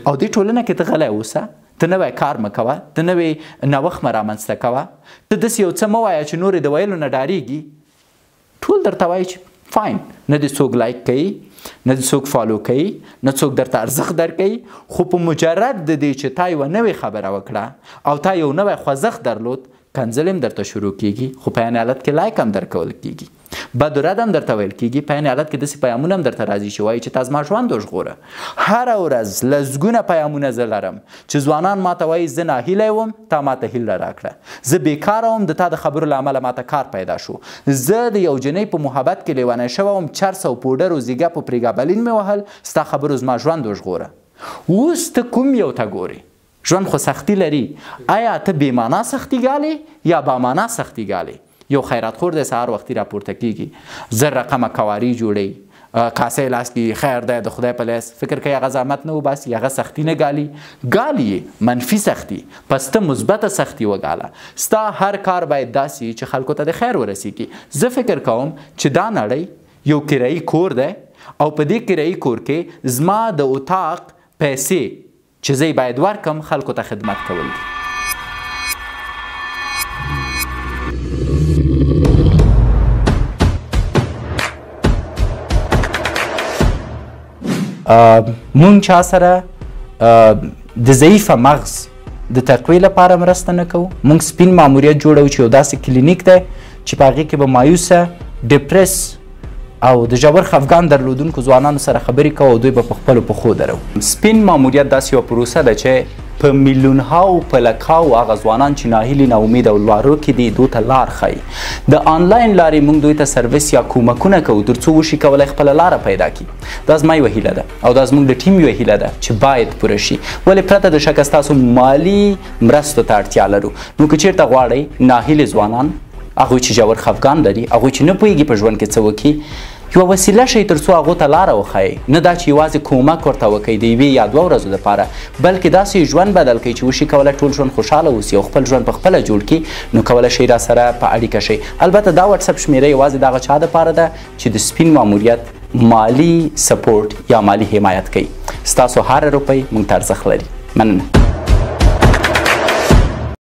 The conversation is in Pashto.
او دې ټولنه کې ته غلی اوسه، ته نوی کار مه کوه، ته نوی نوښت مه رامنځته کوه، ته داسې یو څه مه وایه چې نور یې د ویلو نه ډارېږي. ټول درته وایي چې فاین، نه دې څوک لایک کوي، نه دې څوک فالو کوي، نه څوک درته ارزښت درکوي، خو په مجرد د دې چې تا یوه نوې خبره وکړه او تا یو نوی خوځښت درلود، کنځل هم درته شروع کیږي، خو په عین حالت کې لایک هم درکول کیږي، بد و رد هم درته ویل کیږي، په عین حالت کې داسې پیامونه هم درته راځي چې وایي چې تا زما ژوند وژغوره. هره ورځ لسګونه پیامونه زه لرم چې ځوانان ماته وایي زه ناهیلی وم، تا ماته هیله راکړه، زه بېکاره وم، د تا د خبرو له امله ماته کار پیدا شو، زه د یو جنۍ په محبت کې لیونی شوی وم، چرس او پوډر او زیږه په پریګابلین مې وهل، ستا خبرو زما ژوند وژغوره. اوس ته کوم یو ته ګورې؟ ژوند خو سختی لري. آیا ته بېمانا سختي ګالې یا بامانا سختي ګالې؟ یو خیرات خور دی سهار وختي راپورته کیږي، زر رقمه کواري جوړوي، کاسې لاس کې خیر دی د خدای په لیس، فکر کوي هغه زحمت نه وباسي، هغه سختي نه ګالي، ګالي منفي سختي، پس ته مثبته سختي وګاله. ستا هر کار باید داسې چې خلکو ته د خیر ورسیږي. زه فکر کوم چې دا نړۍ یو کرایي کور دی او په دې کرایي کور کې زما د اتاق پیسې چې زه باید ورکم خلکو ته خدمت کول دي. مونږ چا سره د ضعیفه مغز د تقویې لپاره مرسته نه کوو. مونږ سپین ماموریت جوړوو چې یو داسې کلینیک دی چې په هغې کې به مایوسه، ډپرس او د ژور خفګان درلودونکو ځوانانو سره خبرې کوو او دوی به په خپلو پښو درو. سپین ماموریت داسې یوه پروسه ده چې په میلیونهاو په لکاو هغه ځوانان چې ناهیلي، ناامید او لوارو کې دي دوی ته لار ښایي. د آنلاین لارې موږ دوی ته سرویس یا کومکونه کوو تر څو وشي کولی خپله لاره پیدا کړي. دا زما یوه هیله ده او دا زموږ د ټیم یوه هیله ده چې باید پوره شي. ولې پرته د شکه ستاسو مالي مرستو ته اړتیا لرو. نو که چیرته غواړئ ناهیلي ځوانان، هغوی چې ژور خفګان لري، هغوی چې نه پوهېږي په ژوند کې څه وکړي، یوه وسیله شئ تر څو هغو ته لاره وښایئ. نه دا چې یوازې کومک ورته وکئ د یوې یا دوه ورځو دپاره، بلکې داسې ژوند بدل کړئ چې وشي کولی ټول ژوند خوشحاله اوسي او خپل ژوند په خپله جوړ کړي. نو کولی شئ را سره په اړیکه شئ. البته دا وټساپ شمېره یوازې د هغه چا دپاره ده چې د سپین ماموریت مالی سپورټ یا مالی حمایت کوي. ستاسو هر روپۍ موږ ته ارزښت لري. مننه.